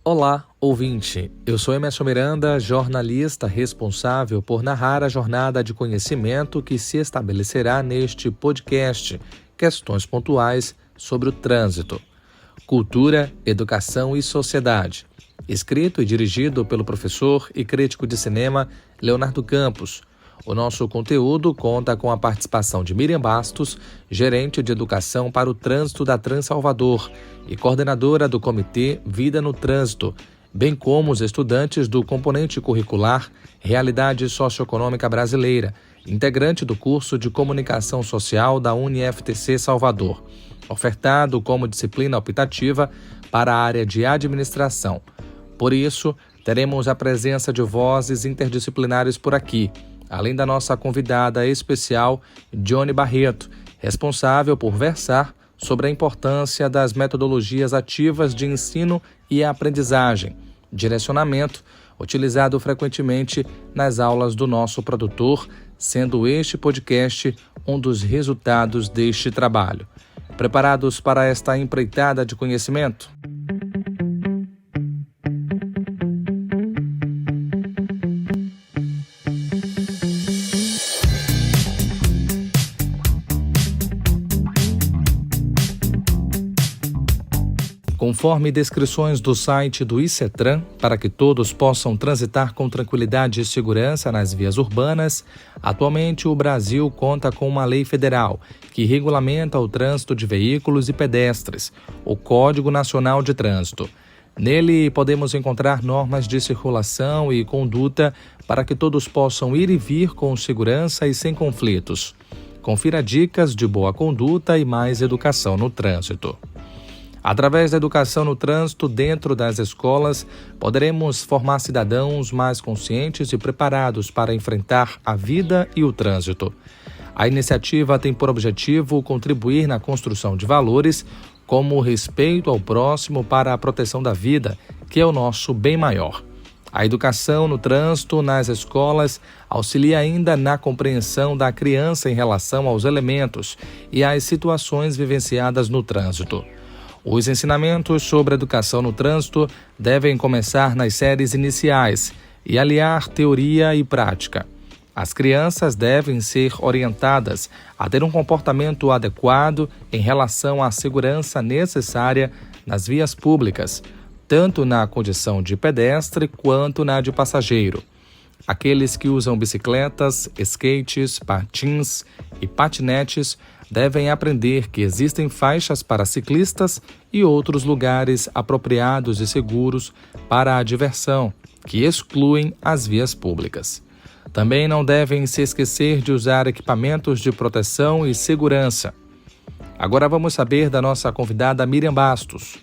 Olá, ouvinte. Eu sou Emerson Miranda, jornalista responsável por narrar a jornada de conhecimento que se estabelecerá neste podcast, questões pontuais sobre o trânsito, cultura, educação e sociedade. Escrito e dirigido pelo professor e crítico de cinema Leonardo Campos. O nosso conteúdo conta com a participação de Miriam Bastos, gerente de educação para o trânsito da Transalvador e coordenadora do Comitê Vida no Trânsito, bem como os estudantes do componente curricular Realidade Socioeconômica Brasileira, integrante do curso de Comunicação Social da UniFTC Salvador, ofertado como disciplina optativa para a área de administração. Por isso, teremos a presença de vozes interdisciplinares por aqui, além da nossa convidada especial, Johnny Barreto, responsável por versar sobre a importância das metodologias ativas de ensino e aprendizagem, direcionamento, utilizado frequentemente nas aulas do nosso produtor, sendo este podcast um dos resultados deste trabalho. Preparados para esta empreitada de conhecimento? Conforme descrições do site do ICETRAN, para que todos possam transitar com tranquilidade e segurança nas vias urbanas, atualmente o Brasil conta com uma lei federal que regulamenta o trânsito de veículos e pedestres, o Código Nacional de Trânsito. Nele podemos encontrar normas de circulação e conduta para que todos possam ir e vir com segurança e sem conflitos. Confira dicas de boa conduta e mais educação no trânsito. Através da educação no trânsito dentro das escolas, poderemos formar cidadãos mais conscientes e preparados para enfrentar a vida e o trânsito. A iniciativa tem por objetivo contribuir na construção de valores como o respeito ao próximo para a proteção da vida, que é o nosso bem maior. A educação no trânsito nas escolas auxilia ainda na compreensão da criança em relação aos elementos e às situações vivenciadas no trânsito. Os ensinamentos sobre educação no trânsito devem começar nas séries iniciais e aliar teoria e prática. As crianças devem ser orientadas a ter um comportamento adequado em relação à segurança necessária nas vias públicas, tanto na condição de pedestre quanto na de passageiro. Aqueles que usam bicicletas, skates, patins e patinetes devem aprender que existem faixas para ciclistas e outros lugares apropriados e seguros para a diversão, que excluem as vias públicas. Também não devem se esquecer de usar equipamentos de proteção e segurança. Agora vamos saber da nossa convidada Miriam Bastos.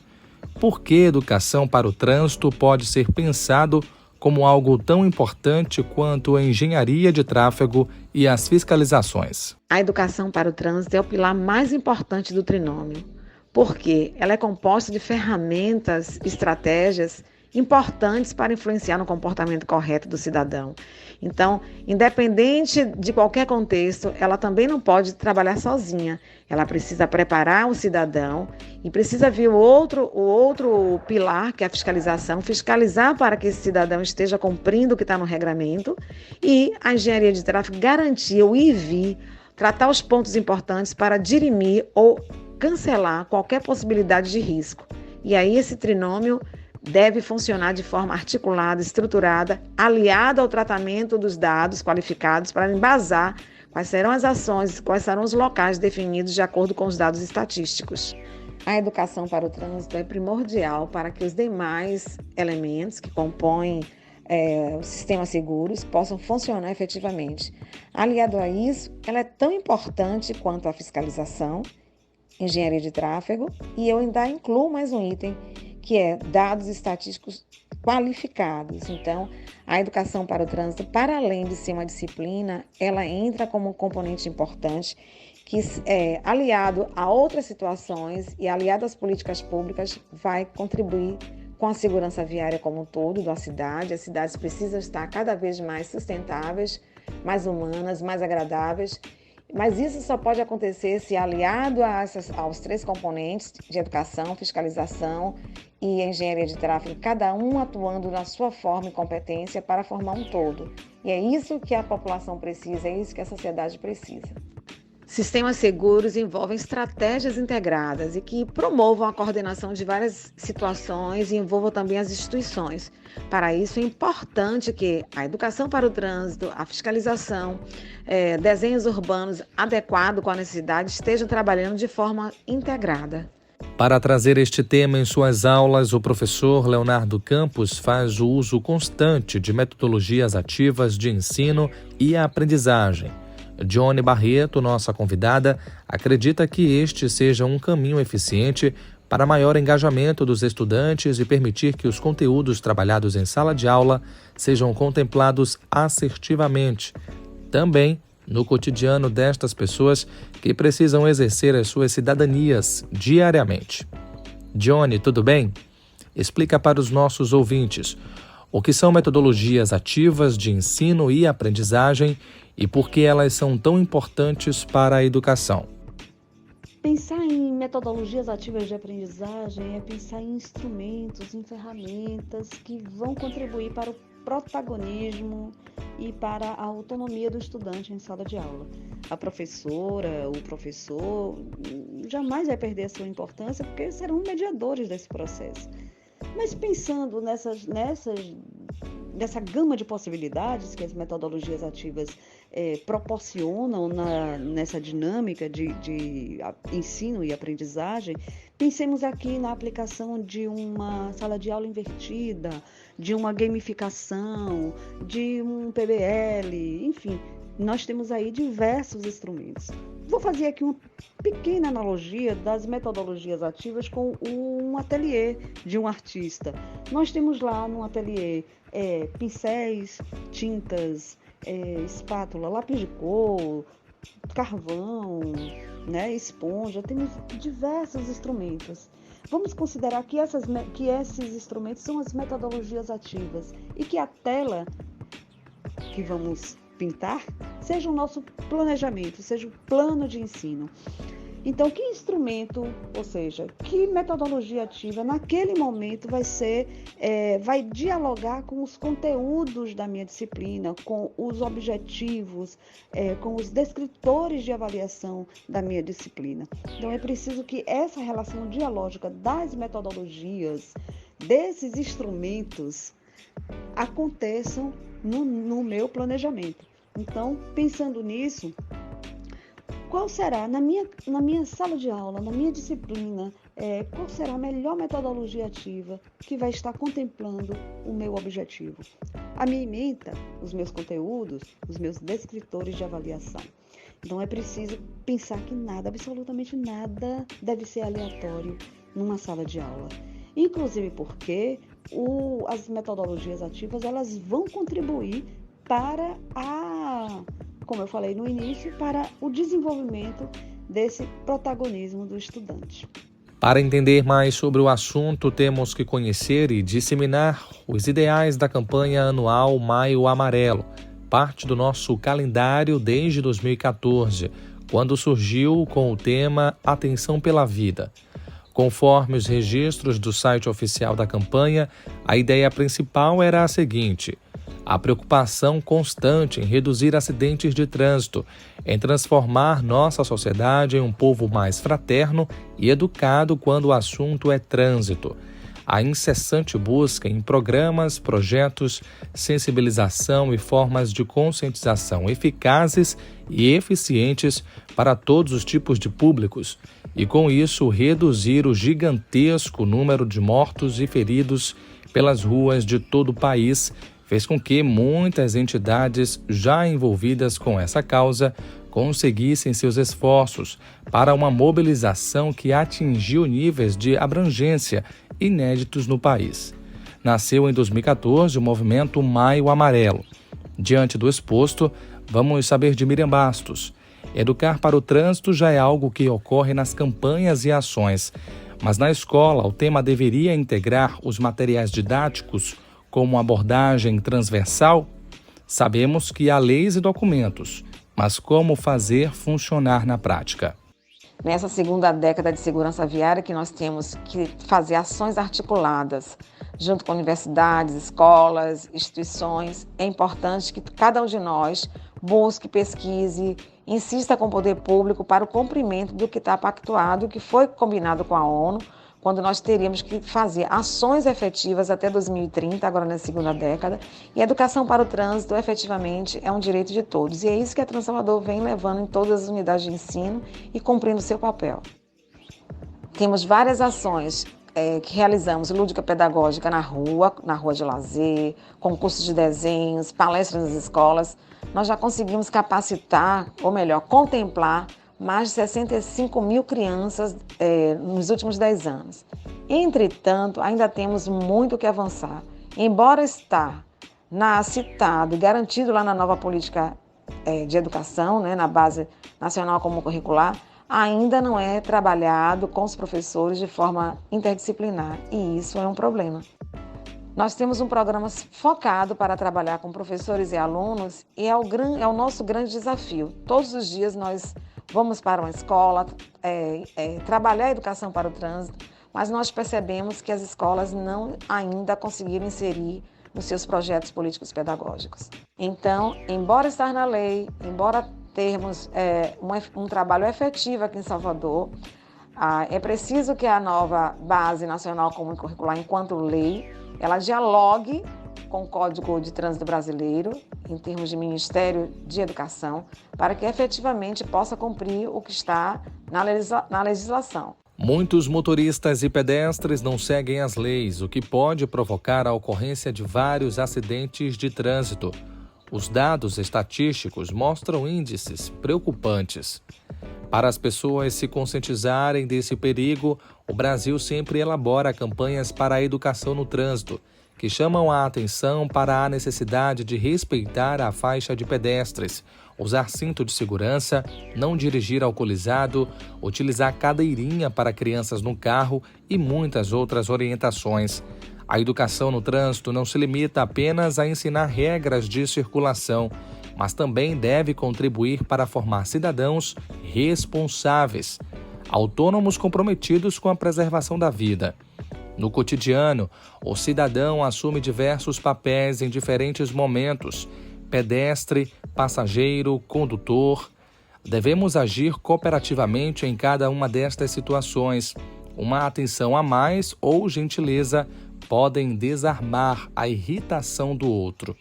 Por que educação para o trânsito pode ser pensado como algo tão importante quanto a engenharia de tráfego e as fiscalizações? A educação para o trânsito é o pilar mais importante do trinômio, porque ela é composta de ferramentas, estratégias importantes para influenciar no comportamento correto do cidadão. Então, independente de qualquer contexto, ela também não pode trabalhar sozinha. Ela precisa preparar o cidadão e precisa vir o outro pilar, que é a fiscalização, fiscalizar para que esse cidadão esteja cumprindo o que está no regramento, e a engenharia de tráfego garantir o ir e vir, tratar os pontos importantes para dirimir ou cancelar qualquer possibilidade de risco. E aí esse trinômio deve funcionar de forma articulada, estruturada, aliada ao tratamento dos dados qualificados para embasar quais serão as ações, quais serão os locais definidos de acordo com os dados estatísticos. A educação para o trânsito é primordial para que os demais elementos que compõem os sistemas seguros possam funcionar efetivamente. Aliado a isso, ela é tão importante quanto a fiscalização, engenharia de tráfego, e eu ainda incluo mais um item, que é dados estatísticos qualificados. Então, a educação para o trânsito, para além de ser uma disciplina, ela entra como um componente importante que, aliado a outras situações e aliado às políticas públicas, vai contribuir com a segurança viária como um todo da cidade. As cidades precisam estar cada vez mais sustentáveis, mais humanas, mais agradáveis, Mas isso só pode acontecer se aliado aos 3 componentes de educação, fiscalização e engenharia de tráfego, cada um atuando na sua forma e competência para formar um todo. E é isso que a população precisa, é isso que a sociedade precisa. Sistemas seguros envolvem estratégias integradas e que promovam a coordenação de várias situações e envolvam também as instituições. Para isso, é importante que a educação para o trânsito, a fiscalização, desenhos urbanos adequados com a necessidade estejam trabalhando de forma integrada. Para trazer este tema em suas aulas, o professor Leonardo Campos faz o uso constante de metodologias ativas de ensino e aprendizagem. Johnny Barreto, nossa convidada, acredita que este seja um caminho eficiente para maior engajamento dos estudantes e permitir que os conteúdos trabalhados em sala de aula sejam contemplados assertivamente, também no cotidiano destas pessoas que precisam exercer as suas cidadanias diariamente. Johnny, tudo bem? Explica para os nossos ouvintes o que são metodologias ativas de ensino e aprendizagem e por que elas são tão importantes para a educação. Pensar em metodologias ativas de aprendizagem é pensar em instrumentos, em ferramentas que vão contribuir para o protagonismo e para a autonomia do estudante em sala de aula. A professora, o professor, jamais vai perder a sua importância porque serão mediadores desse processo. Mas pensando nessa gama de possibilidades que as metodologias ativas proporcionam nessa dinâmica de ensino e aprendizagem, pensemos aqui na aplicação de uma sala de aula invertida, de uma gamificação, de um PBL, enfim, nós temos aí diversos instrumentos. Vou fazer aqui uma pequena analogia das metodologias ativas com um ateliê de um artista. Nós temos lá no ateliê pincéis, tintas, espátula, lápis de cor, carvão, esponja, temos diversos instrumentos. Vamos considerar que esses instrumentos são as metodologias ativas e que a tela que vamos pintar seja o nosso planejamento, seja o plano de ensino. Então, que instrumento, ou seja, que metodologia ativa naquele momento vai dialogar com os conteúdos da minha disciplina, com os objetivos, com os descritores de avaliação da minha disciplina. Então, é preciso que essa relação dialógica das metodologias, desses instrumentos, aconteçam no meu planejamento. Então, pensando nisso, qual será, na minha sala de aula, na minha disciplina, qual será a melhor metodologia ativa que vai estar contemplando o meu objetivo? A minha ementa, os meus conteúdos, os meus descritores de avaliação. Então, é preciso pensar que absolutamente nada deve ser aleatório numa sala de aula. Inclusive porque as metodologias ativas, elas vão contribuir para como eu falei no início, para o desenvolvimento desse protagonismo do estudante. Para entender mais sobre o assunto, temos que conhecer e disseminar os ideais da campanha anual Maio Amarelo, parte do nosso calendário desde 2014, quando surgiu com o tema Atenção pela Vida. Conforme os registros do site oficial da campanha, a ideia principal era a seguinte: a preocupação constante em reduzir acidentes de trânsito, em transformar nossa sociedade em um povo mais fraterno e educado quando o assunto é trânsito. A incessante busca em programas, projetos, sensibilização e formas de conscientização eficazes e eficientes para todos os tipos de públicos e, com isso, reduzir o gigantesco número de mortos e feridos pelas ruas de todo o país, fez com que muitas entidades já envolvidas com essa causa conseguissem seus esforços para uma mobilização que atingiu níveis de abrangência inéditos no país. Nasceu em 2014 o movimento Maio Amarelo. Diante do exposto, vamos saber de Miriam Bastos. Educar para o trânsito já é algo que ocorre nas campanhas e ações, mas na escola o tema deveria integrar os materiais didáticos como abordagem transversal? Sabemos que há leis e documentos, Mas como fazer funcionar na prática? Nessa segunda década de segurança viária que nós temos que fazer ações articuladas junto com universidades, escolas, instituições, é importante que cada um de nós busque, pesquise, insista com o poder público para o cumprimento do que está pactuado, o que foi combinado com a ONU, quando nós teríamos que fazer ações efetivas até 2030, agora na segunda década, e a educação para o trânsito efetivamente é um direito de todos. E é isso que a Transalvador vem levando em todas as unidades de ensino e cumprindo seu papel. Temos várias ações que realizamos, lúdica pedagógica na rua de lazer, concursos de desenhos, palestras nas escolas. Nós já conseguimos capacitar, ou melhor, contemplar mais de 65 mil crianças nos últimos 10 anos. Entretanto, ainda temos muito que avançar. Embora estar citado e garantido lá na nova política de educação, na Base Nacional Comum Curricular, ainda não é trabalhado com os professores de forma interdisciplinar, e isso é um problema. Nós temos um programa focado para trabalhar com professores e alunos, e é o nosso grande desafio. Todos os dias nós vamos para uma escola, trabalhar a educação para o trânsito, mas nós percebemos que as escolas não ainda conseguiram inserir nos seus projetos políticos pedagógicos. Então, embora estar na lei, embora termos um trabalho efetivo aqui em Salvador, é preciso que a nova Base Nacional Comum Curricular, enquanto lei, ela dialogue com o Código de Trânsito Brasileiro, em termos de Ministério de Educação, para que efetivamente possa cumprir o que está na legislação. Muitos motoristas e pedestres não seguem as leis, o que pode provocar a ocorrência de vários acidentes de trânsito. Os dados estatísticos mostram índices preocupantes. Para as pessoas se conscientizarem desse perigo, o Brasil sempre elabora campanhas para a educação no trânsito, que chamam a atenção para a necessidade de respeitar a faixa de pedestres, usar cinto de segurança, não dirigir alcoolizado, utilizar cadeirinha para crianças no carro e muitas outras orientações. A educação no trânsito não se limita apenas a ensinar regras de circulação, mas também deve contribuir para formar cidadãos responsáveis, autônomos comprometidos com a preservação da vida. No cotidiano, o cidadão assume diversos papéis em diferentes momentos: pedestre, passageiro, condutor. Devemos agir cooperativamente em cada uma destas situações. Uma atenção a mais ou gentileza podem desarmar a irritação do outro.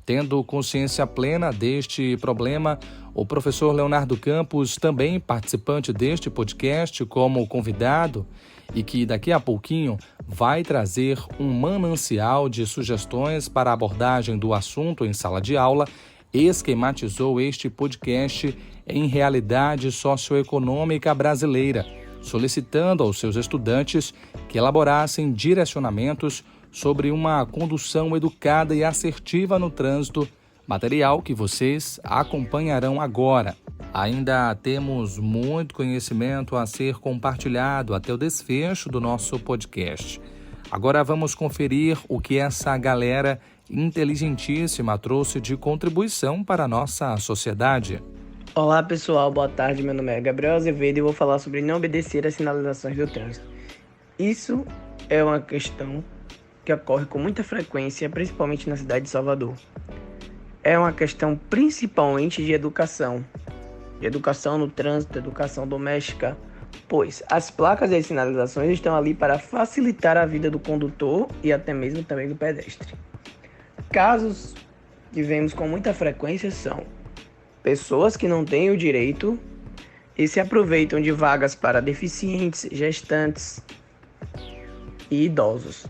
Tendo consciência plena deste problema, o professor Leonardo Campos, também participante deste podcast como convidado, e que daqui a pouquinho vai trazer um manancial de sugestões para a abordagem do assunto em sala de aula, esquematizou este podcast em realidade socioeconômica brasileira, solicitando aos seus estudantes que elaborassem direcionamentos sobre uma condução educada e assertiva no trânsito, material que vocês acompanharão agora. Ainda temos muito conhecimento a ser compartilhado até o desfecho do nosso podcast. Agora vamos conferir o que essa galera inteligentíssima trouxe de contribuição para a nossa sociedade. Olá pessoal, boa tarde, meu nome é Gabriel Azevedo e vou falar sobre não obedecer às sinalizações do trânsito. Isso é uma questão que ocorre com muita frequência, principalmente na cidade de Salvador. É uma questão principalmente de educação no trânsito, educação doméstica, pois as placas e as sinalizações estão ali para facilitar a vida do condutor e até mesmo também do pedestre. Casos que vemos com muita frequência são pessoas que não têm o direito e se aproveitam de vagas para deficientes, gestantes e idosos.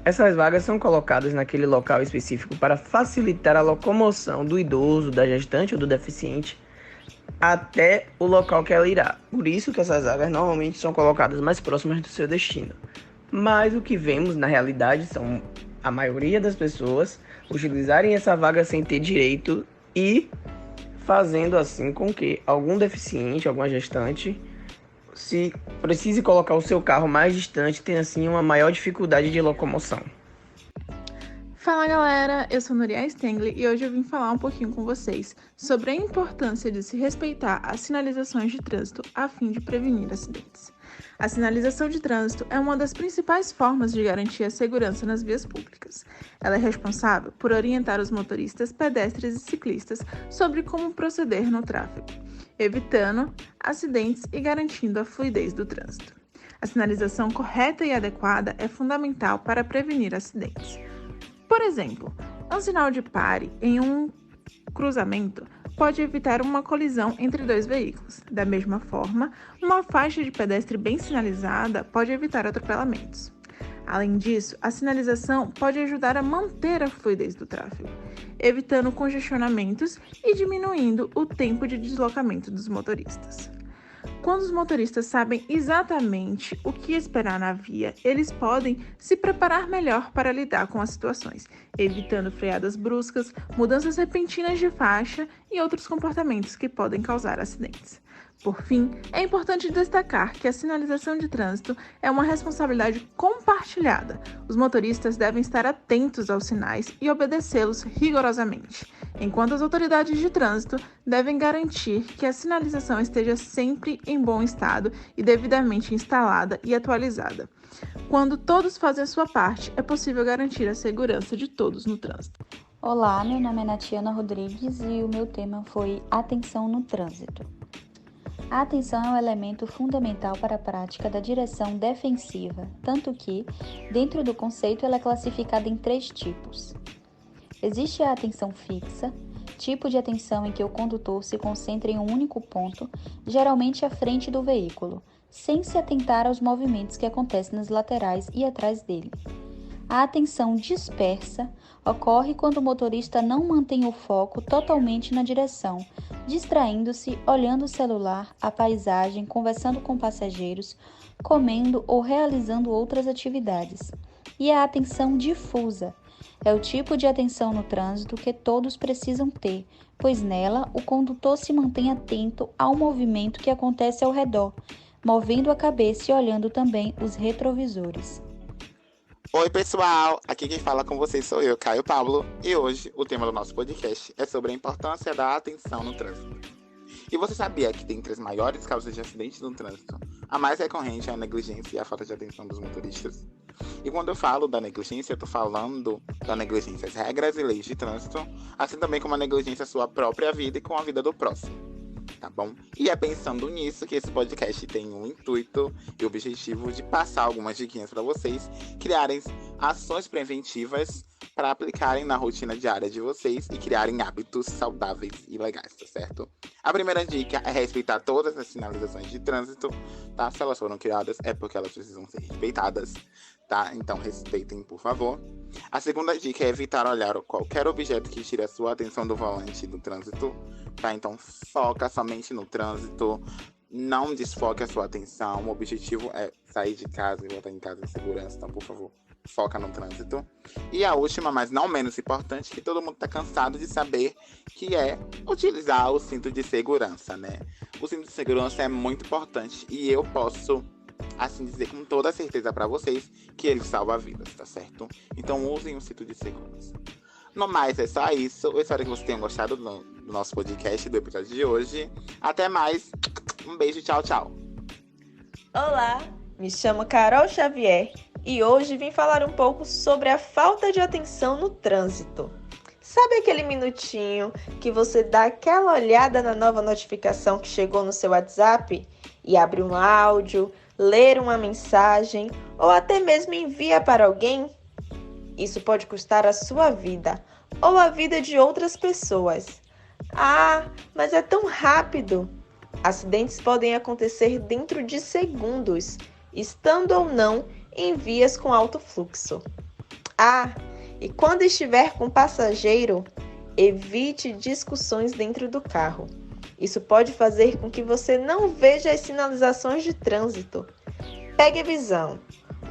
Essas vagas são colocadas naquele local específico para facilitar a locomoção do idoso, da gestante ou do deficiente até o local que ela irá. Por isso que essas vagas normalmente são colocadas mais próximas do seu destino. Mas o que vemos na realidade são a maioria das pessoas utilizarem essa vaga sem ter direito e fazendo assim com que algum deficiente, alguma gestante, se precise colocar o seu carro mais distante, tenha assim uma maior dificuldade de locomoção. Fala galera, eu sou Nuria Stengli e hoje eu vim falar um pouquinho com vocês sobre a importância de se respeitar as sinalizações de trânsito a fim de prevenir acidentes. A sinalização de trânsito é uma das principais formas de garantir a segurança nas vias públicas. Ela é responsável por orientar os motoristas, pedestres e ciclistas sobre como proceder no tráfego, evitando acidentes e garantindo a fluidez do trânsito. A sinalização correta e adequada é fundamental para prevenir acidentes. Por exemplo, um sinal de pare em um cruzamento pode evitar uma colisão entre dois veículos. Da mesma forma, uma faixa de pedestre bem sinalizada pode evitar atropelamentos. Além disso, a sinalização pode ajudar a manter a fluidez do tráfego, evitando congestionamentos e diminuindo o tempo de deslocamento dos motoristas. Quando os motoristas sabem exatamente o que esperar na via, eles podem se preparar melhor para lidar com as situações, evitando freadas bruscas, mudanças repentinas de faixa e outros comportamentos que podem causar acidentes. Por fim, é importante destacar que a sinalização de trânsito é uma responsabilidade compartilhada. Os motoristas devem estar atentos aos sinais e obedecê-los rigorosamente, enquanto as autoridades de trânsito devem garantir que a sinalização esteja sempre em bom estado e devidamente instalada e atualizada. Quando todos fazem a sua parte, é possível garantir a segurança de todos no trânsito. Olá, meu nome é Natiana Rodrigues e o meu tema foi Atenção no Trânsito. A atenção é um elemento fundamental para a prática da direção defensiva, tanto que, dentro do conceito, ela é classificada em 3 tipos. Existe a atenção fixa, tipo de atenção em que o condutor se concentra em um único ponto, geralmente à frente do veículo, sem se atentar aos movimentos que acontecem nas laterais e atrás dele. A atenção dispersa ocorre quando o motorista não mantém o foco totalmente na direção, distraindo-se, olhando o celular, a paisagem, conversando com passageiros, comendo ou realizando outras atividades. E a atenção difusa é o tipo de atenção no trânsito que todos precisam ter, pois nela o condutor se mantém atento ao movimento que acontece ao redor, movendo a cabeça e olhando também os retrovisores. Oi pessoal, aqui quem fala com vocês sou eu, Caio Pablo, e hoje o tema do nosso podcast é sobre a importância da atenção no trânsito. E você sabia que tem 3 maiores causas de acidentes no trânsito? A mais recorrente é a negligência e a falta de atenção dos motoristas. E quando eu falo da negligência, eu estou falando da negligência às regras e leis de trânsito, assim também como a negligência à sua própria vida e com a vida do próximo. Tá bom? E é pensando nisso que esse podcast tem o intuito e o objetivo de passar algumas diquinhas para vocês criarem ações preventivas para aplicarem na rotina diária de vocês e criarem hábitos saudáveis e legais, tá certo? A primeira dica é respeitar todas as sinalizações de trânsito, tá? Se elas foram criadas é porque elas precisam ser respeitadas, tá? Então respeitem, por favor. A segunda dica é evitar olhar qualquer objeto que tire a sua atenção do volante do trânsito, tá? Então foca somente no trânsito, não desfoque a sua atenção. O objetivo é sair de casa e voltar em casa em segurança, então por favor, foca no trânsito. E a última, mas não menos importante, que todo mundo tá cansado de saber, que é utilizar o cinto de segurança, né? O cinto de segurança é muito importante e eu posso assim dizer com toda certeza para vocês que ele salva vidas, tá certo? Então usem o cinto de segurança. No mais, é só isso. Eu espero que vocês tenham gostado do nosso podcast, do episódio de hoje. Até mais. Um beijo, tchau, tchau. Olá, me chamo Carol Xavier e hoje vim falar um pouco sobre a falta de atenção no trânsito. Sabe aquele minutinho que você dá aquela olhada na nova notificação que chegou no seu WhatsApp e abre um áudio, ler uma mensagem ou até mesmo envia para alguém? Isso pode custar a sua vida ou a vida de outras pessoas. Ah, mas é tão rápido! Acidentes podem acontecer dentro de segundos, estando ou não em vias com alto fluxo. Ah, e quando estiver com passageiro, evite discussões dentro do carro. Isso pode fazer com que você não veja as sinalizações de trânsito. Pegue a visão.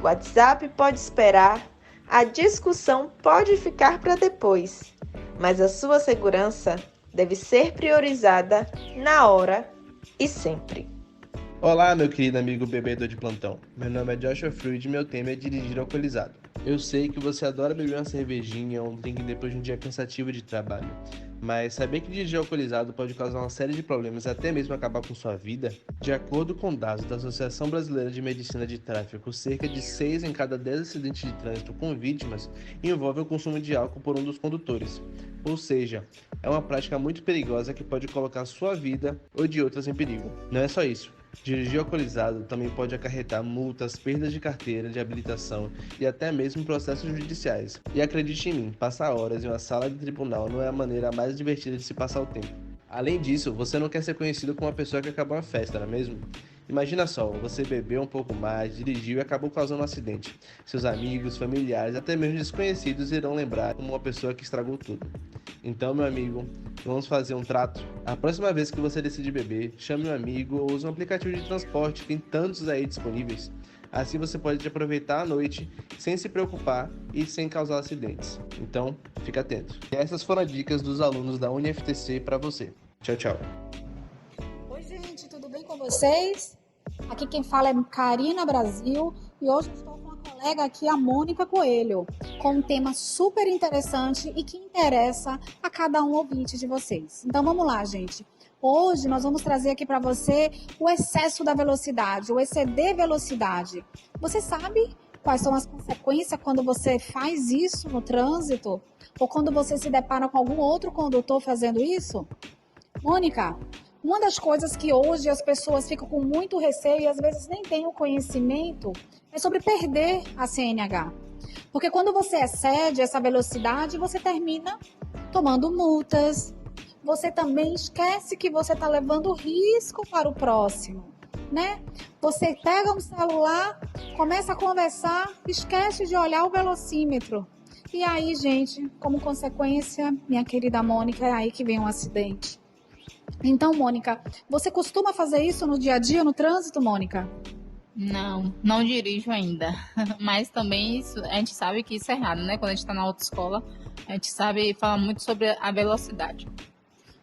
O WhatsApp pode esperar, a discussão pode ficar para depois, mas a sua segurança deve ser priorizada na hora e sempre. Olá, meu querido amigo bebedor de plantão. Meu nome é Joshua Fruid e meu tema é dirigir alcoolizado. Eu sei que você adora beber uma cervejinha ou um drink depois de um dia cansativo de trabalho, mas sabia que dirigir alcoolizado pode causar uma série de problemas e até mesmo acabar com sua vida? De acordo com dados da Associação Brasileira de Medicina de Tráfego, cerca de 6 em cada 10 acidentes de trânsito com vítimas envolvem o consumo de álcool por um dos condutores. Ou seja, é uma prática muito perigosa que pode colocar sua vida ou de outras em perigo. Não é só isso. Dirigir alcoolizado também pode acarretar multas, perdas de carteira, de habilitação e até mesmo processos judiciais. E acredite em mim, passar horas em uma sala de tribunal não é a maneira mais divertida de se passar o tempo. Além disso, você não quer ser conhecido como uma pessoa que acabou uma festa, não é mesmo? Imagina só, você bebeu um pouco mais, dirigiu e acabou causando um acidente. Seus amigos, familiares, até mesmo desconhecidos irão lembrar como uma pessoa que estragou tudo. Então, meu amigo, vamos fazer um trato? A próxima vez que você decidir beber, chame um amigo ou use um aplicativo de transporte, tem tantos aí disponíveis. Assim você pode aproveitar a noite sem se preocupar e sem causar acidentes. Então, fica atento. E essas foram as dicas dos alunos da UniFTC para você. Tchau, tchau. Oi, gente, tudo bem com vocês? Aqui quem fala é Karina Brasil e hoje eu estou com uma colega aqui, a Mônica Coelho, com um tema super interessante e que interessa a cada um ouvinte de vocês. Então vamos lá, gente. Hoje nós vamos trazer aqui para você o excesso da velocidade, o exceder velocidade. Você sabe quais são as consequências quando você faz isso no trânsito? Ou quando você se depara com algum outro condutor fazendo isso? Mônica, uma das coisas que hoje as pessoas ficam com muito receio e às vezes nem têm o conhecimento é sobre perder a CNH. Porque quando você excede essa velocidade, você termina tomando multas. Você também esquece que você está levando risco para o próximo, né? Você pega um celular, começa a conversar, esquece de olhar o velocímetro. E aí, gente, como consequência, minha querida Mônica, é aí que vem um acidente. Então, Mônica, você costuma fazer isso no dia a dia, no trânsito, Mônica? Não dirijo ainda, mas também a gente sabe que isso é errado, né? Quando a gente está na autoescola, a gente sabe falar muito sobre a velocidade.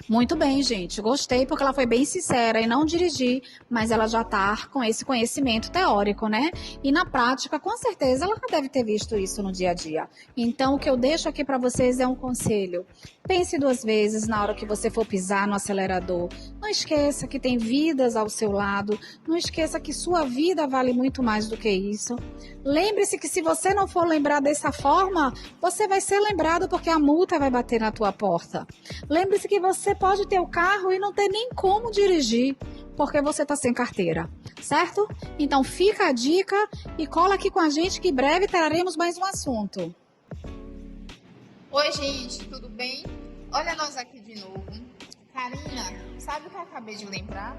Muito bem, gente. Gostei porque ela foi bem sincera em não dirigir, mas ela já está com esse conhecimento teórico, né? E na prática, com certeza, ela já deve ter visto isso no dia a dia. Então, o que eu deixo aqui para vocês é um conselho. Pense 2 vezes na hora que você for pisar no acelerador. Não esqueça que tem vidas ao seu lado. Não esqueça que sua vida vale muito mais do que isso. Lembre-se que se você não for lembrar dessa forma, você vai ser lembrado porque a multa vai bater na tua porta. Lembre-se que você pode ter o carro e não ter nem como dirigir, porque você está sem carteira, certo? Então fica a dica e cola aqui com a gente que em breve traremos mais um assunto. Oi, gente, tudo bem? Olha nós aqui de novo. Karina, sabe o que eu acabei de lembrar?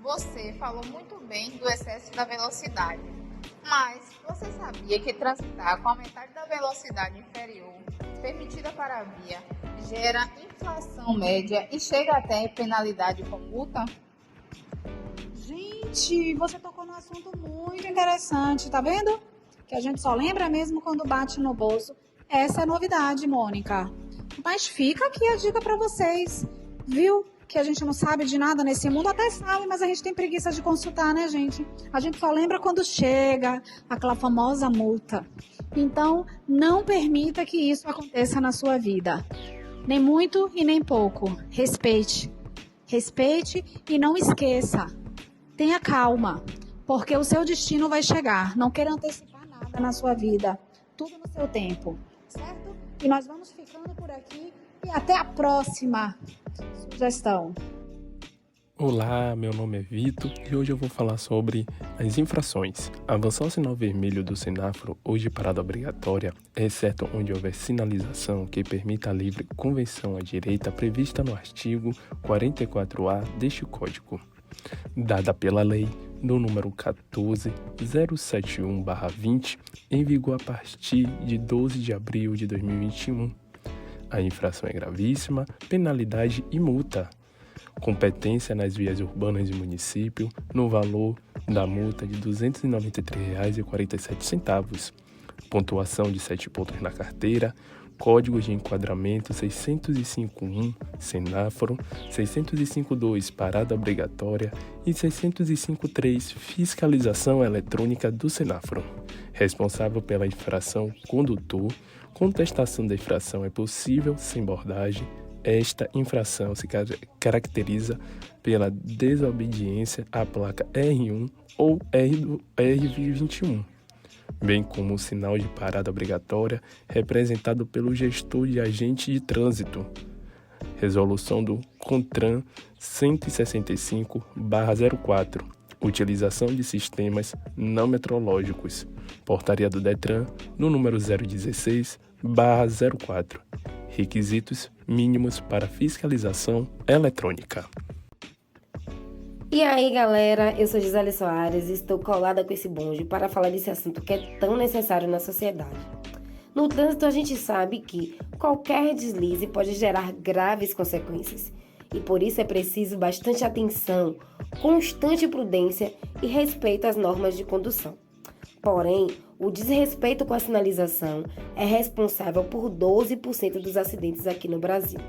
Você falou muito bem do excesso da velocidade, mas você sabia que transitar com a metade da velocidade inferior permitida para a via gera inflação média e chega até penalidade com multa? Gente, você tocou num assunto muito interessante, tá vendo? Que a gente só lembra mesmo quando bate no bolso. Essa é a novidade, Mônica. Mas fica aqui a dica para vocês, viu? Que a gente não sabe de nada nesse mundo, até sabe, mas a gente tem preguiça de consultar, né, gente? A gente só lembra quando chega aquela famosa multa. Então, não permita que isso aconteça na sua vida. Nem muito e nem pouco. Respeite. Respeite e não esqueça. Tenha calma, porque o seu destino vai chegar. Não queira antecipar nada na sua vida. Tudo no seu tempo, certo? E nós vamos ficando por aqui e até a próxima sugestão. Olá, meu nome é Vitor e hoje eu vou falar sobre as infrações. Avançar o sinal vermelho do semáforo ou de parada obrigatória, exceto onde houver sinalização que permita a livre convenção à direita prevista no artigo 44A deste Código, dada pela lei no número 14071/20, em vigor a partir de 12 de abril de 2021. A infração é gravíssima, penalidade e multa. Competência nas vias urbanas do município no valor da multa de R$ 293,47. Pontuação de 7 pontos na carteira, Códigos de Enquadramento 605.1 Senáforo, 605.2 Parada Obrigatória e 605.3 Fiscalização Eletrônica do Senáforo. Responsável pela infração condutor, contestação da infração é possível sem bordagem. Esta infração se caracteriza pela desobediência à placa R1 ou R21, bem como o sinal de parada obrigatória representado pelo gestor de agente de trânsito. Resolução do CONTRAN 165/04. Utilização de sistemas não metrológicos. Portaria do DETRAN no número 016/04. Requisitos mínimos para fiscalização eletrônica. E aí, galera, eu sou Gisele Soares e estou colada com esse bonde para falar desse assunto que é tão necessário na sociedade. No trânsito, a gente sabe que qualquer deslize pode gerar graves consequências e por isso é preciso bastante atenção, constante prudência e respeito às normas de condução. Porém, o desrespeito com a sinalização é responsável por 12% dos acidentes aqui no Brasil.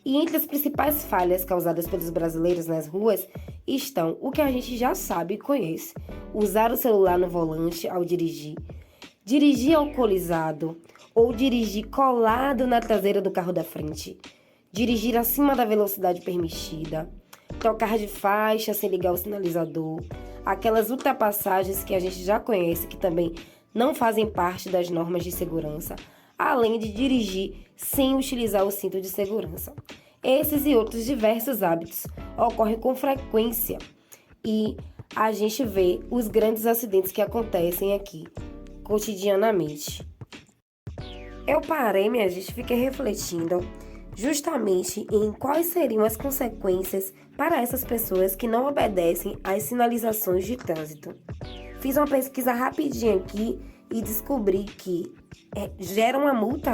E entre as principais falhas causadas pelos brasileiros nas ruas estão o que a gente já sabe e conhece: usar o celular no volante ao dirigir, dirigir alcoolizado ou dirigir colado na traseira do carro da frente, dirigir acima da velocidade permitida, trocar de faixa sem ligar o sinalizador, aquelas ultrapassagens que a gente já conhece que também não fazem parte das normas de segurança, além de dirigir sem utilizar o cinto de segurança. Esses e outros diversos hábitos ocorrem com frequência e a gente vê os grandes acidentes que acontecem aqui cotidianamente. Eu parei, minha gente, fiquei refletindo justamente em quais seriam as consequências para essas pessoas que não obedecem às sinalizações de trânsito. Fiz uma pesquisa rapidinha aqui e descobri que gera uma multa,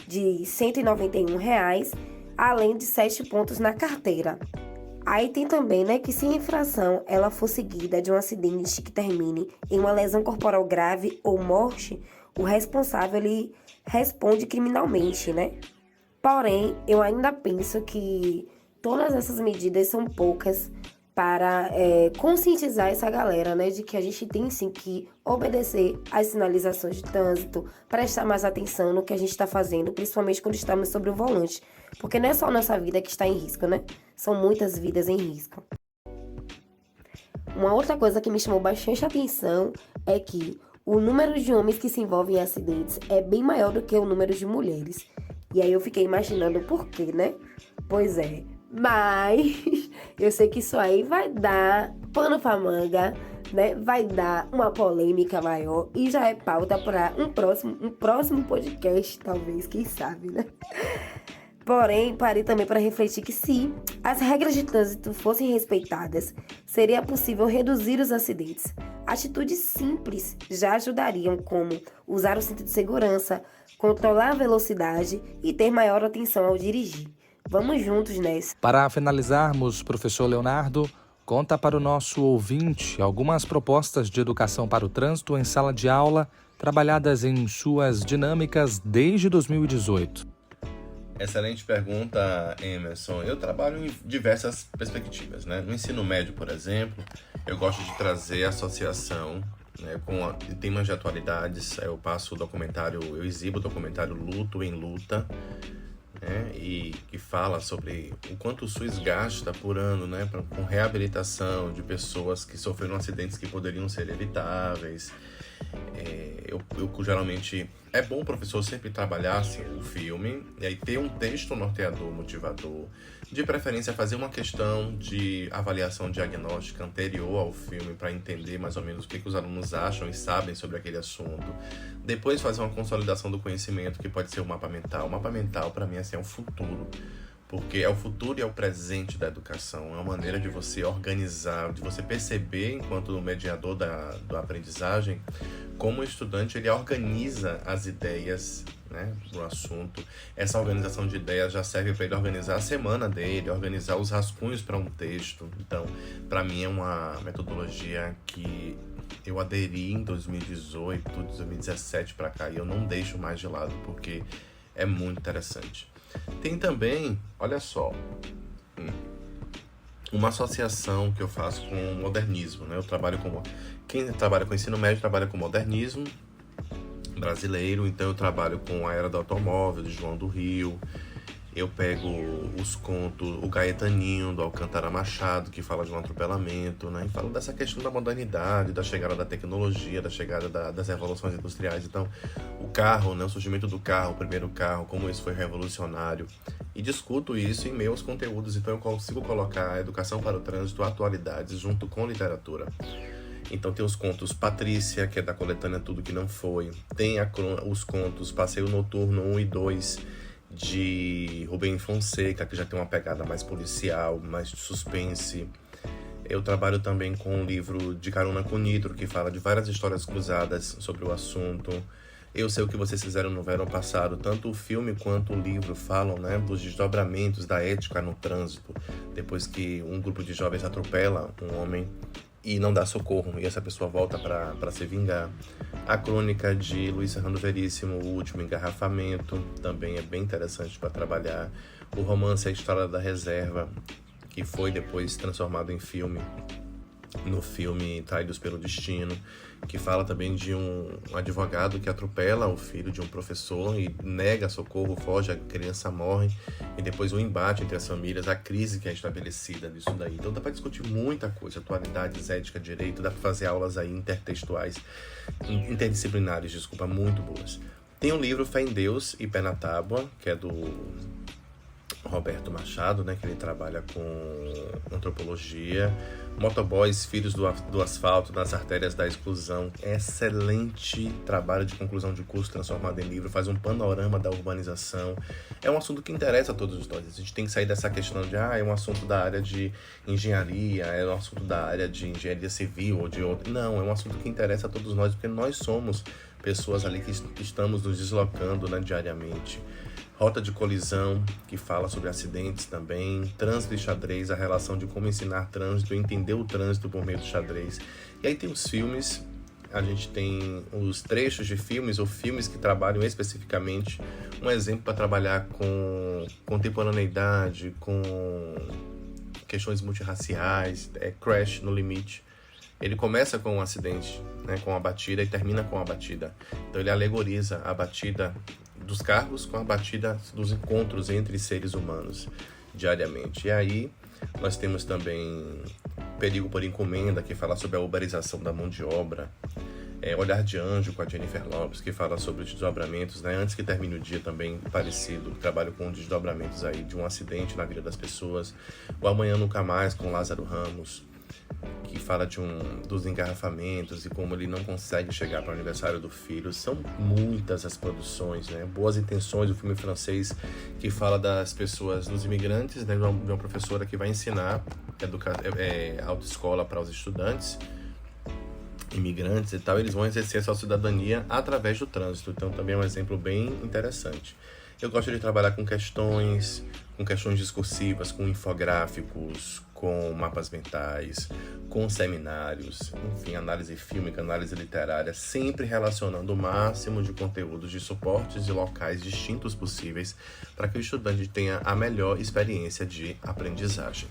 de R$ 191, além de 7 pontos na carteira. Aí tem também, que se a infração ela for seguida de um acidente que termine em uma lesão corporal grave ou morte, o responsável ele responde criminalmente, Porém, eu ainda penso que todas essas medidas são poucas para conscientizar essa galera, de que a gente tem sim que obedecer às sinalizações de trânsito, prestar mais atenção no que a gente está fazendo, principalmente quando estamos sobre o volante, porque não é só a nossa vida que está em risco, São muitas vidas em risco. Uma outra coisa que me chamou bastante atenção é que o número de homens que se envolvem em acidentes é bem maior do que o número de mulheres. E aí eu fiquei imaginando por quê, Pois é, mas eu sei que isso aí vai dar pano pra manga, Vai dar uma polêmica maior e já é pauta para um próximo podcast, talvez, quem sabe, Porém, parei também para refletir que se as regras de trânsito fossem respeitadas, seria possível reduzir os acidentes. Atitudes simples já ajudariam, como usar o cinto de segurança, controlar a velocidade e ter maior atenção ao dirigir. Vamos juntos nessa. Para finalizarmos, professor Leonardo, conta para o nosso ouvinte algumas propostas de educação para o trânsito em sala de aula, trabalhadas em suas dinâmicas desde 2018. Excelente pergunta, Emerson. Eu trabalho em diversas perspectivas, No ensino médio, por exemplo, eu gosto de trazer associação com temas de atualidades. Eu exibo o documentário Luto em Luta, e que fala sobre o quanto o SUS gasta por ano, com reabilitação de pessoas que sofreram acidentes que poderiam ser evitáveis. Geralmente é bom o professor sempre trabalhar o filme e aí ter um texto norteador, motivador, de preferência fazer uma questão de avaliação diagnóstica anterior ao filme para entender mais ou menos o que os alunos acham e sabem sobre aquele assunto. Depois fazer uma consolidação do conhecimento, que pode ser o mapa mental. O mapa mental, para mim, é o futuro, porque é o futuro e é o presente da educação. É uma maneira de você organizar, de você perceber, enquanto mediador da aprendizagem, como o estudante ele organiza as ideias no assunto. Essa organização de ideias já serve para ele organizar a semana dele, organizar os rascunhos para um texto. Então, para mim, é uma metodologia que eu aderi em 2018, 2017 para cá, e eu não deixo mais de lado, porque É muito interessante. Tem também, olha só, uma associação que eu faço com o modernismo, né? Quem trabalha com ensino médio trabalha com modernismo brasileiro, então eu trabalho com a Era do Automóvel, de João do Rio. Eu pego os contos, o Gaetaninho, do Alcântara Machado, que fala de um atropelamento, né? E falo dessa questão da modernidade, da chegada da tecnologia, da chegada das revoluções industriais. Então, o carro, né? O surgimento do carro, o primeiro carro, como isso foi revolucionário. E discuto isso em meus conteúdos, então eu consigo colocar a educação para o trânsito, atualidades, junto com literatura. Então tem os contos Patrícia, que é da coletânea Tudo Que Não Foi. Tem os contos Passeio Noturno 1 e 2, de Rubem Fonseca, que já tem uma pegada mais policial, mais de suspense. Eu trabalho também com um livro De Carona com Nitro, que fala de várias histórias cruzadas sobre o assunto. Eu Sei O Que Vocês Fizeram no Verão Passado. Tanto o filme quanto o livro falam, né, dos desdobramentos da ética no trânsito, depois que um grupo de jovens atropela um homem e não dá socorro, e essa pessoa volta para se vingar. A crônica de Luiz Serrano Veríssimo, O Último Engarrafamento, também é bem interessante para trabalhar. O romance A História da Reserva, que foi depois transformado em filme, no filme Traídos pelo Destino, que fala também de um advogado que atropela o filho de um professor e nega socorro, foge, a criança morre, e depois o embate entre as famílias, a crise que é estabelecida disso daí. Então dá para discutir muita coisa, atualidades, ética, direito, dá para fazer aulas aí interdisciplinares, muito boas. Tem um livro Fé em Deus e Pé na Tábua, que é do Roberto Machado, né, que ele trabalha com antropologia. Motoboys, Filhos do Asfalto, nas Artérias da Exclusão. Excelente trabalho de conclusão de curso transformado em livro, faz um panorama da urbanização. É um assunto que interessa a todos nós. A gente tem que sair dessa questão de é um assunto da área de engenharia, é um assunto da área de engenharia civil ou de outro. Não, é um assunto que interessa a todos nós, porque nós somos pessoas ali que estamos nos deslocando, né, diariamente. Rota de Colisão, que fala sobre acidentes também. Trânsito e Xadrez, a relação de como ensinar trânsito, entender o trânsito por meio do xadrez. E aí tem os filmes, a gente tem os trechos de filmes ou filmes que trabalham especificamente. Um exemplo para trabalhar com contemporaneidade, com questões multirraciais, é Crash, No Limite. Ele começa com um acidente, né, com a batida, e termina com a batida. Então ele alegoriza a batida dos carros com a batida dos encontros entre seres humanos diariamente. E aí nós temos também Perigo por Encomenda, que fala sobre a uberização da mão de obra. Olhar de Anjo, com a Jennifer Lopes, que fala sobre os desdobramentos, né? Antes que termine o dia, também parecido, trabalho com desdobramentos aí de um acidente na vida das pessoas. O Amanhã Nunca Mais, com Lázaro Ramos, que fala dos engarrafamentos e como ele não consegue chegar para o aniversário do filho. São muitas as produções, né? Boas Intenções, o filme francês, que fala das pessoas, dos imigrantes, né? De uma professora que vai ensinar autoescola para os estudantes imigrantes e tal. Eles vão exercer a sua cidadania através do trânsito. Então também é um exemplo bem interessante. Eu gosto de trabalhar com questões discursivas, com infográficos, com mapas mentais, com seminários, enfim, análise fílmica, análise literária, sempre relacionando o máximo de conteúdos de suportes e locais distintos possíveis para que o estudante tenha a melhor experiência de aprendizagem.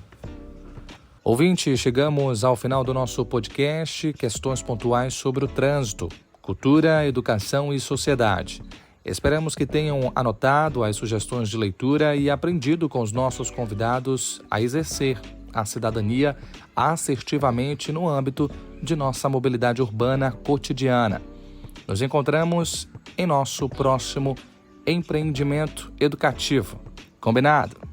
Ouvinte, chegamos ao final do nosso podcast Questões Pontuais sobre o Trânsito, Cultura, Educação e Sociedade. Esperamos que tenham anotado as sugestões de leitura e aprendido com os nossos convidados a exercer a cidadania assertivamente no âmbito de nossa mobilidade urbana cotidiana. Nos encontramos em nosso próximo empreendimento educativo. Combinado?